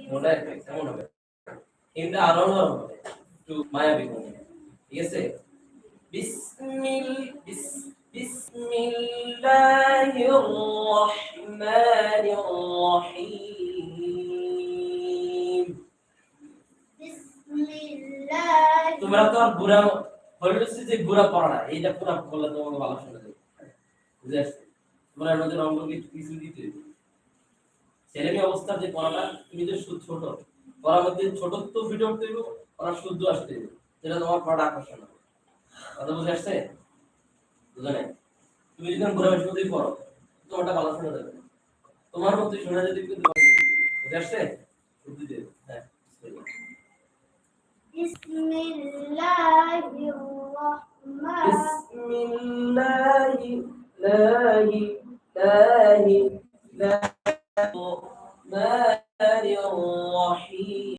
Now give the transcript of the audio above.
নোটা কেমন হবে কিন্তু আরো নরম হবে একটু মায়াবী হবে ঠিক আছে বিসমিল্লাহির রহমানির রহিম তোমরা তো আর বুড়া বলছিস যে বুড়া পড়া না এইটা পুরো বললে তোমাকে ভালো শোনা যাবে বুঝাচ্ছি তোমরা নতুন অঙ্ক কিছু দিতে ছেলে মেয়ে অবস্থা যে পড়াটা তুমি যে ছোট পড়ার মধ্যে ছোটত্ব ভিডিও করতে দিব পড়া শুদ্ধ আসতে দিব যেটা তোমার পড়া আকর্ষণ হবে কথা বুঝে আসছে বুঝো নাই তুমি যখন বুড়া বয়স মধ্যেই পড়ো তোমারটা ভালো শোনা যাবে তোমার মধ্যে শোনা যাবে কিন্তু বুঝে আসছে শুদ্ধ দিয়ে হ্যাঁ বিসমিল্লাহির রহমানির রহিম